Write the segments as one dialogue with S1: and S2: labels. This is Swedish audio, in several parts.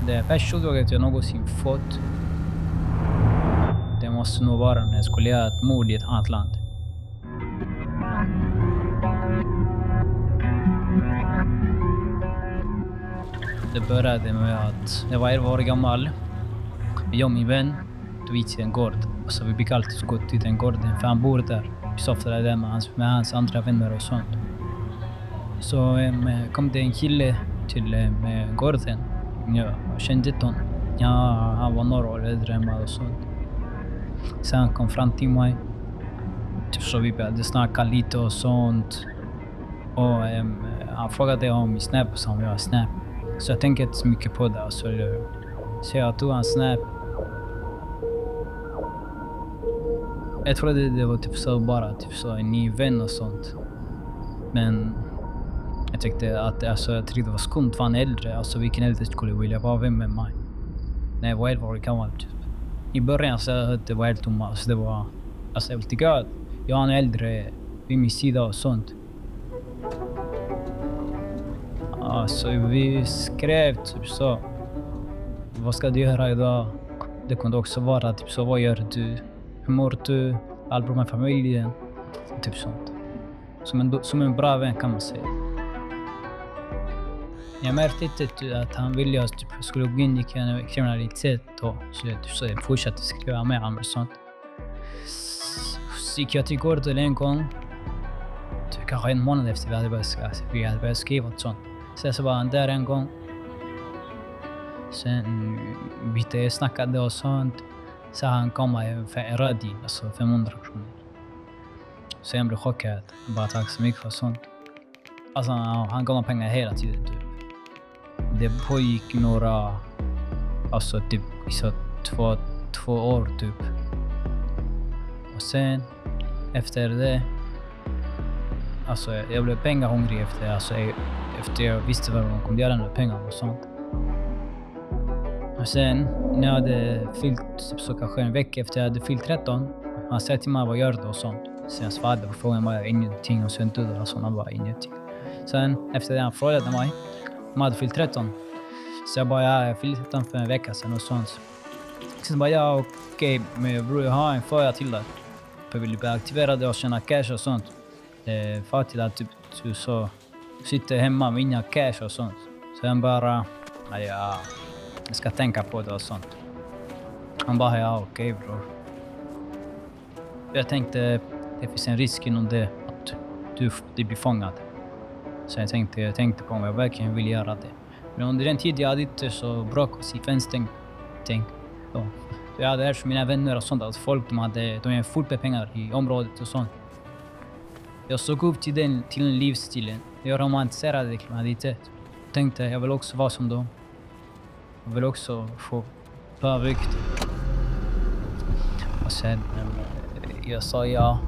S1: Det värsta uppdraget jag någonsin fått. Det måste nog vara när jag skulle göra ett mord i ett annat land. Det började med att jag var 11 år gammal. Jag och min vän tog hit till en gård. Så vi brukar alltid gå till den gården för han bor där. Vi softade där med hans andra vänner och sånt. Så kom det en kille till gården. Jag kände inte honom. Ja, han var några år äldre än mig och sånt. Sen han kom fram till mig. Så vi började snacka lite och sånt. Och han frågade om min snap och sa om jag har snap. Så jag tänkte inte så mycket på det. Så jag tog hans snap. Jag trodde det var typ så bara typ så en ny vän och sånt. Men jag tyckte att jag tyckte det var skumt för han är äldre. Alltså vilken äldre skulle vilja vara vän med mig. När jag var 11 år gammal typ. I början så det var helt tomma. Alltså det var jag vill tycka att jag är en äldre vid min sida och sånt. Alltså vi skrev typ så. Vad ska du göra idag? Det kunde också vara typ så. Vad gör du? Hur mår du? Allt bra med familjen? Typ sånt. Som en bra vän kan man säga. Jag märkte inte att han ville att jag skulle gå in i kriminalitet då. Så jag fortsatte skriva med honom och sånt. Så gick jag till gården en gång. Typ kanske en månad efter vi hade börjat skriva och sånt. Sen så var han där en gång. Sen vi snackade och sånt. Så han kom för en radie, alltså 500 kronor. Så jag blev chockad. Bara tack så mycket för sånt. Alltså han gav mig pengar hela tiden typ. Det pågick några, alltså typ så två år typ. Och sen efter det, alltså jag blev pengahungrig efter jag visste vad man kunde göra med pengar och sånt. Och sen när jag hade fyllt typ så kanske en vecka efter jag hade fyllt 13, han sa till mig vad gör du och sånt. Så jag svarade på frågan var ingenting och sen dödade alltså han var ingenting. Sen efter det han frågade mig om jag hade fyllt 13. Så jag bara jag fyllde 13 för en vecka sedan och sånt. Sen bara okej, men bror jag har en fråga till dig. För jag vill bli aktiverad och tjäna cash och sånt. För till att typ så sitter hemma med inga cash och sånt. Så jag bara jag ska tänka på det och sånt. Han bara okej bror. Jag tänkte det finns en risk inom det att du blir fångad. Så jag tänkte på om jag verkligen vill göra det. Men under den tid jag hade inte så bra konsekvenstänk. Så jag hade hört från mina vänner och sånt att folk de är fullt med pengar i området och sånt. Jag såg upp till den livsstilen. Jag romantiserade kriminalitet. Jag tänkte jag vill också vara som dem. Jag vill också få bra rykte. Och sen jag sa ja.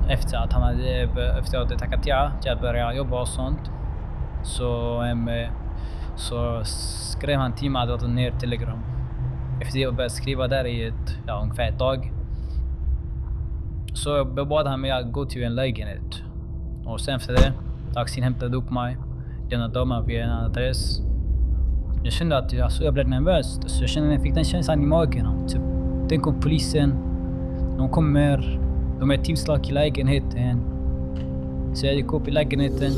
S1: Efter att jag hade tackat ja, jag började jobba och sånt. Så skrev han till mig att jag ner Telegram. Efter jag började skriva där i ungefär ett dag. Så bad han mig att gå till en lägenhet. Och sen efter det, taxin hämtade upp mig. Lämnade mig vid en adress. Jag kände att jag blev nervös. Så jag kände att jag fick den känslan i magen. Typ, tänk om polisen. De kommer. De är tillslag i lägenheten. Så jag gick upp i lägenheten.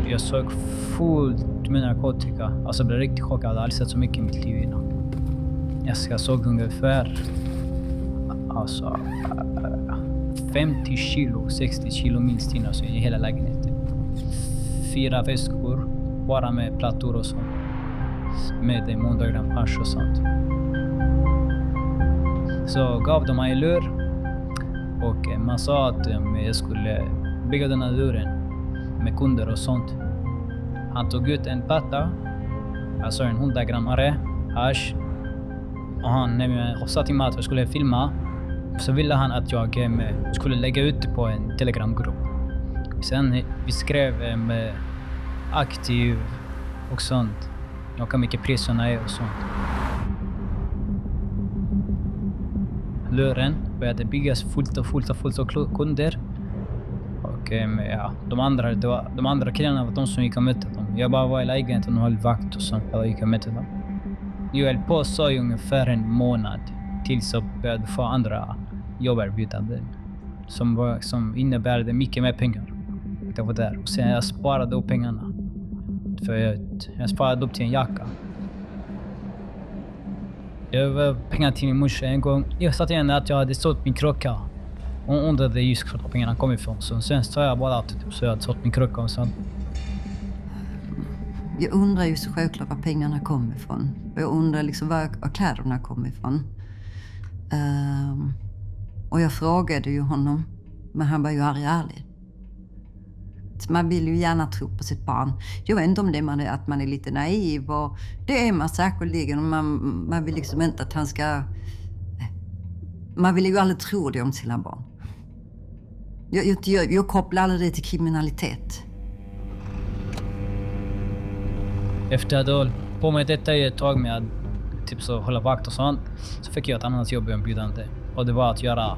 S1: Jag såg fullt med narkotika. Alltså jag blev riktigt chockad. Jag hade aldrig sett så mycket i mitt liv innan. Jag såg ungefär 50 kilo, 60 kilo minst in alltså, i hela lägenheten. 4 väskor, bara med plattor och sånt. Med 100 gram hasch och sånt. Så gav de mig en lur. Och man sa att jag skulle bygga den här luren med kunder och sånt. Han tog ut en platta, alltså en 100 grammare hasch. Och han sa till mig att jag skulle filma. Så ville han att jag skulle lägga ut det på en telegramgrupp. Sen vi skrev aktiv och sånt. Hur mycket priserna är och sånt. Luren började byggas fullt av kunder. Och Och ja, de andra killarna var de som gick och mötte dem. Jag bara var i lägenheten och höll vakt och sånt. Jag gick och mötte dem. Jag höll på så i ungefär en månad. Tills jag började få andra jobberbjudanden. Som innebär mycket mer pengar. Det var där. Och sen jag sparade upp pengarna. För jag sparade upp till en jacka. Jag var pengar till min morsa en gång. Jag satt igen att jag hade sålt min krocka. Hon undrade just var pengarna kom ifrån. Så sen sa jag bara att så jag hade sålt min krocka och sånt.
S2: Jag undrar ju så självklart var pengarna kom ifrån. Och jag undrar liksom var kläderna kom ifrån. Och jag frågade ju honom. Men han var ju ärlig. Man vill ju gärna tro på sitt barn. Jag vet inte om det är att man är lite naiv. Och det är man säkerligen. Man vill liksom inte att han ska... Man vill ju aldrig tro det om sina barn. Jag kopplar aldrig det till kriminalitet.
S1: Efter att jag höll på med detta i ett tag med att typ så hålla vakt och sånt. Så fick jag ett annat jobb erbjudande. Och det var att göra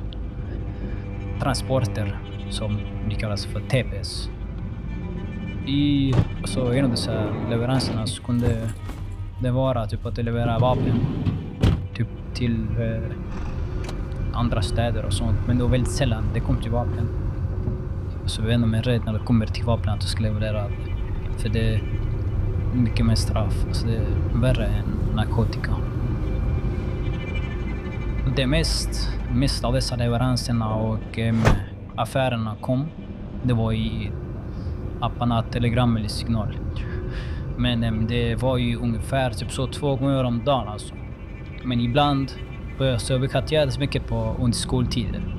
S1: transporter som det kallas för TPS. Så en av dessa leveranserna så kunde det vara typ att leverera vapen typ till andra städer och sånt. Men det var väldigt sällan det kom till vapen. Så jag är ändå rädd när det kommer till vapen att du ska leverera det. För det är mycket mer straff. Alltså det är värre än narkotika. Det mest av dessa leveranserna och affärerna kom. Det var i apparna Telegram eller Signal. Men det var ju ungefär typ så 2 gånger om dagen alltså. Men ibland så vi kan inte göra det så mycket på under skoltider.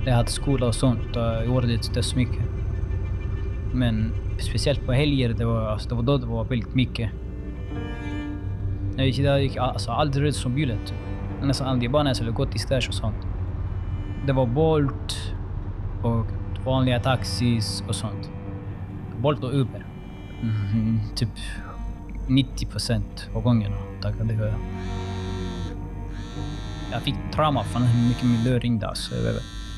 S1: Jag hade skola och sånt och jag gjorde det inte så mycket. Men speciellt på helger det var då det var väldigt mycket. Jag gick alltså aldrig som bilet. Nästan aldrig, bara när jag skulle gå till stash och sånt. Det var Bolt och vanliga taxis och sånt. Bolt och Uber. Typ 90% av gångerna. Jag fick trauma från hur mycket min lur ringde.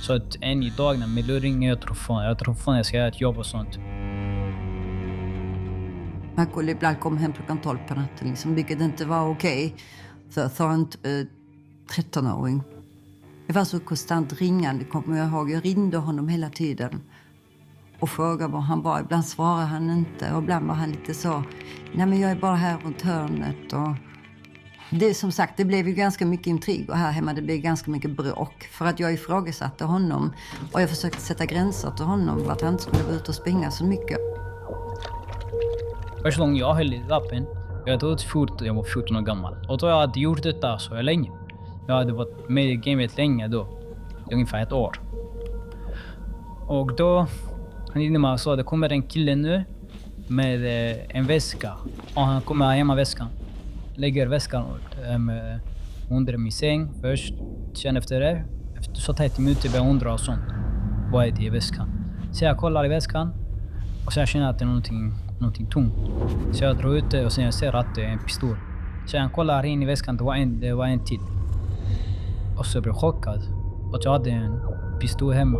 S1: Så att än idag när min lur ringer jag tror fan jag ska göra ett jobb och sånt.
S2: Man kunde ibland komma hem klockan 12 på natten, liksom, vilket inte var okej för en 13-åring. Det var så konstant ringande, kommer jag ihåg. Jag ringde honom hela tiden och frågade var han var. Ibland svarade han inte och ibland var han lite så, nej men jag är bara här runt hörnet. Och det som sagt, det blev ju ganska mycket intrig och här hemma det blev ganska mycket bråk. För att jag ifrågasatte honom och jag försökte sätta gränser till honom för att han inte skulle vara ute och springa så mycket.
S1: Första gången jag höll i lappen, jag var 14 år gammal. Och då jag hade gjort detta så länge. Jag hade varit med i gamet länge då. Ungefär 1 år. Och då, han sa det kommer en kille nu med en väska. Och han kommer hem med väskan. Lägger väskan under min säng först. Sen efter det, efter så 30 minuter börjar jag undra och sånt. Vad är det i väskan? Så jag kollar i väskan. Och så jag känner att det är någonting tungt. Så jag drar ut det och sen jag ser att det är en pistol. Så jag kollar in i väskan, det var en till. Och så blev jag chockad. Och jag hade en pistol hemma.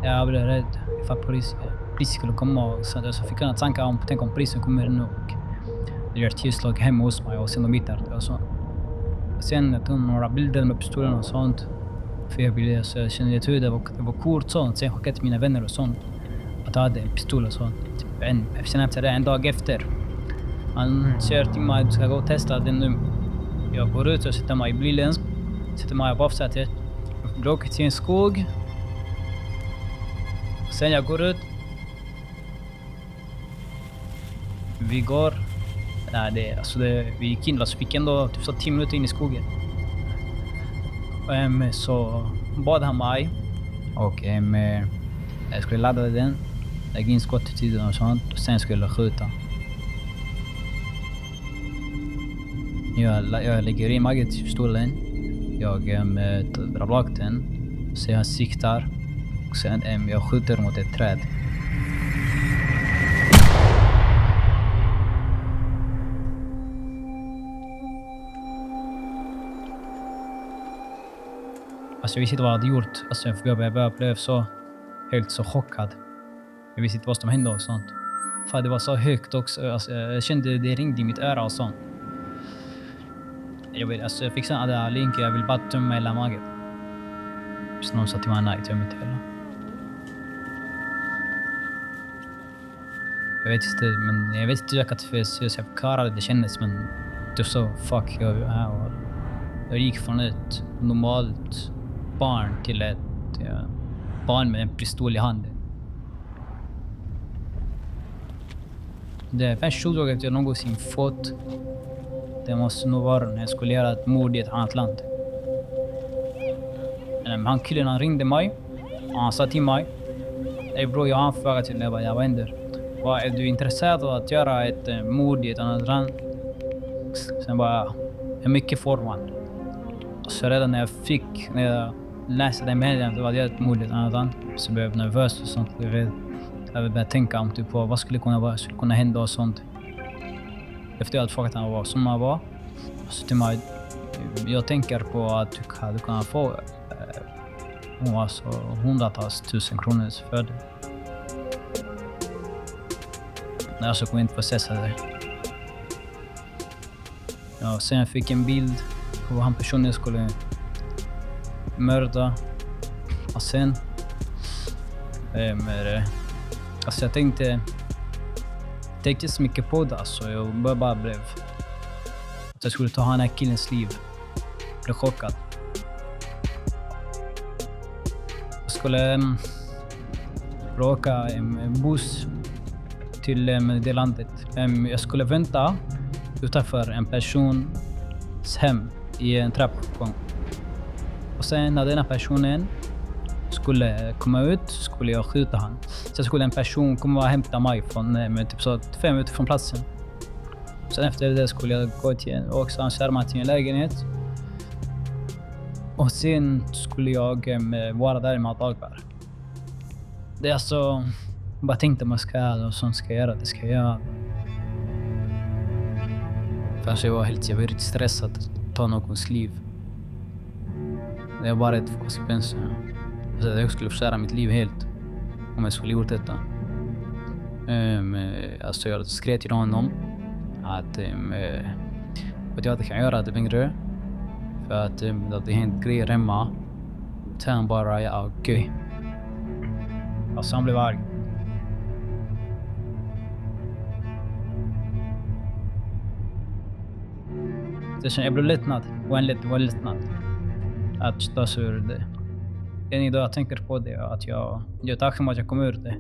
S1: Jag blev rädd ifall polisen skulle komma. Och så fick jag en tanke om polisen kommer nu och det gör tillslag hemma hos mig och sen de hittar det och så. Sen jag tog några bilder med pistolen och sånt. För jag ville så jag kände att det var coolt sånt. Sen skickade till mina vänner och sånt. Att jag hade en pistol och sånt. Sen efter det, en dag efter. Han säger till mig att du ska gå och testa den nu. Jag går ut och sätter mig i bilen. Sätter mig på baksätet. Jag åker till en skog. Sen jag går ut. Vi går. Vi gick in och så fick ändå typ så 10 minuter in i skogen. Så bad han mig. Och jag skulle ladda den. Lägga in skott i tiden och sånt. Och sen skulle jag skjuta. Jag lägger in magen till pistolen. Jag drar bak den. Så jag siktar. Och sen jag skjuter mot ett träd. Alltså jag visste inte vad jag hade gjort. Alltså jag blev så helt så chockad. Jag visste inte vad som hände och sånt. För det var så högt också. Alltså, jag kände det ringde i mitt öra och sånt. Jag fick sån adrenalin, jag vill bara tömma hela magen. Så någon sa till mig, nej, töm inte hela. Jag vet inte hur jag kan förklara det kändes, men det så fuck, jag gick från ett normalt barn till ett barn med en pistol i handen. Det första sjudraget jag någonsin fått, det måste nog vara när jag skulle göra ett mord i ett annat land. Han killen, han ringde mig och han sa till mig, ey bro, jag har en fråga till dig. Vad händer? Är du intresserad av att göra ett mord i ett annat land? Sen bara, jag är mycket förvånad. Så redan när jag läste det meddelandet, det var ett mord i ett annat land, så blev jag nervös och sånt. Jag började tänka om typ på vad skulle kunna hända och sånt. Efter jag hade frågat honom vad som var, så till mig, jag tänker på att du kan få hundratals tusen kronor för det. Jag så kommer inte processa det. Ja, sen jag fick en bild på han personen skulle mörda. Och sen alltså jag tänkte så mycket på det, så jag bara blev att jag skulle ta han här killens liv. Jag blev chockad. Jag skulle åka en buss till det landet. Jag skulle vänta utanför en persons hem i en trappuppgång. Och sen när den personen skulle komma ut, skulle jag skjuta han. Sen skulle en person komma och hämta mig från med typ så 5 minuter från platsen. Sen efter det skulle jag gå till en skärma till en lägenhet. Och sen skulle jag vara där i några dagar. Det är alltså, jag bara tänkte man ska göra och sånt ska jag göra, det ska jag göra. För jag var riktigt stressad att ta någons liv. Det är bara ett konsekvens. Jag skulle förstöra mitt liv helt om jag skulle gjort detta. Alltså jag skrev till honom att jag inte kan göra det längre. För att det hade hänt grejer hemma. Sen han bara, ja okej. Alltså han blev arg. Jag blev lättnad. Det var lättnad. Att ta sig ur det. Än idag jag tänker på det, att jag är tacksam att jag kom ur det.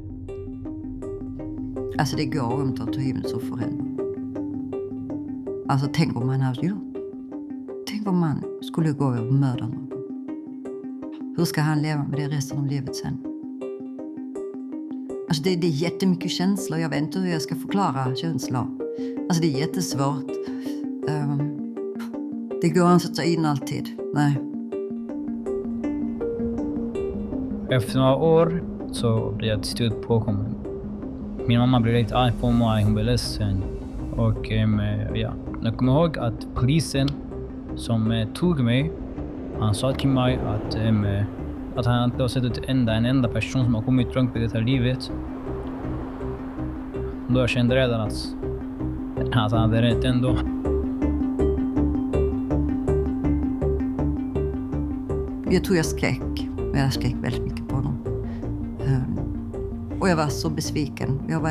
S2: Alltså det går inte att ta himlen så förälder. Alltså tänk vad man hade gjort. Tänk vad man skulle gå och mörda någon. Hur ska han leva med det resten av livet sen? Alltså det är jättemycket känslor. Jag vet inte hur jag ska förklara känslor. Alltså det är jättesvårt. Det går inte att ta in alltid. Nej.
S1: Efter några år så blev jag till slut påkommen. Min mamma blev lite arg på mig, hon blev ledsen. Och jag kommer ihåg att polisen som tog mig, han sa till mig att han inte har sett en enda person som har kommit långt i det här livet. Då jag kände redan att han hade rätt ändå.
S2: Jag tror jag skrek. Jag skrek väldigt mycket på honom. Och jag var så besviken. Jag var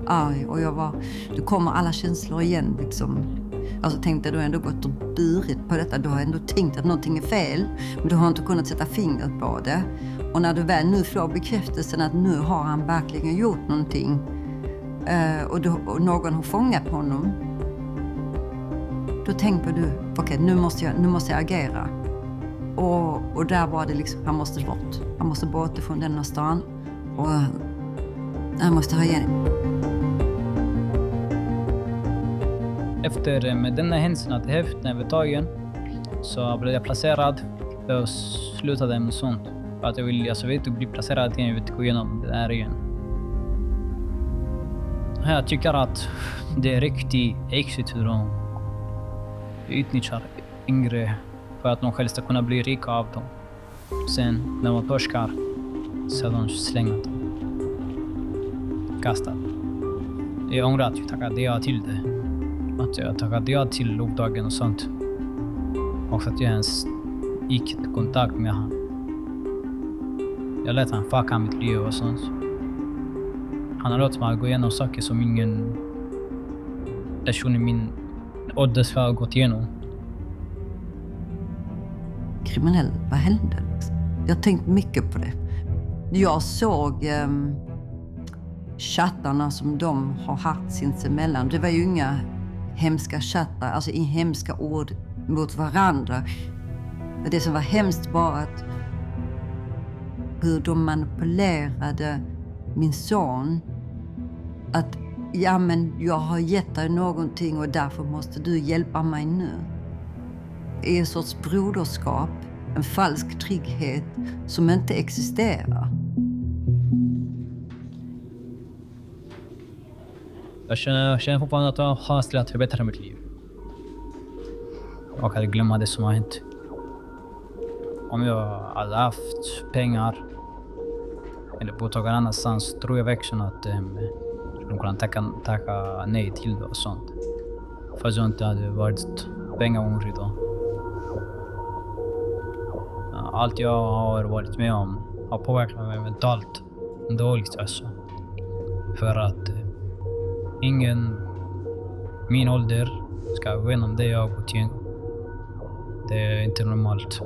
S2: arg och det kommer alla känslor igen liksom. Alltså tänkte du har ändå gått och burit på detta. Du har ändå tänkt att någonting är fel. Men du har inte kunnat sätta fingret på det. Och när du väl nu får bekräftelsen att nu har han verkligen gjort någonting. Och någon har fångat honom. Då tänker du, okej, nu måste jag agera. Och där var det liksom, han måste bort. Han måste bort ifrån denna stan. Och han måste ha igen.
S1: Efter med denna händelsen att hälften var tagen så blev jag placerad och slutade med sånt. För att jag vill inte bli placerad igen, jag vill inte gå igenom det där igen. Jag tycker att det är riktigt äckligt hur de utnyttjar yngre för att de själva ska kunna bli rika av dem. Sen när man torskar så de slängt dem. förkastad. Jag ångrar att jag tackade ja till det. Att jag tackade ja till uppdragen och sånt. Och att jag ens gick i kontakt med han. Jag lät han fucka mitt liv och sånt. Han har låtit mig gå igenom saker som ingen person i min ålder ska ha gått igenom.
S2: Kriminell, vad hände? Jag har tänkt mycket på det. Jag såg chattarna som de har haft sinsemellan. Det var ju inga hemska chattar, alltså i hemska ord mot varandra. Det som var hemskt var att hur de manipulerade min son. Att ja, men jag har gett dig någonting och därför måste du hjälpa mig nu. Det är en sorts broderskap, en falsk trygghet som inte existerar.
S1: Jag känner fortfarande att jag har chans till att förbättra mitt liv. Och att glömma det som har hänt. Om jag hade haft pengar eller bott någon annanstans tror jag verkligen att jag skulle kunna tacka nej till det och sånt. Fast jag inte hade varit pengahungrig då. Allt jag har varit med om har påverkat mig mentalt dåligt alltså. För att ingen min ålder ska gå igenom det jag har gått igenom. Det är inte normalt.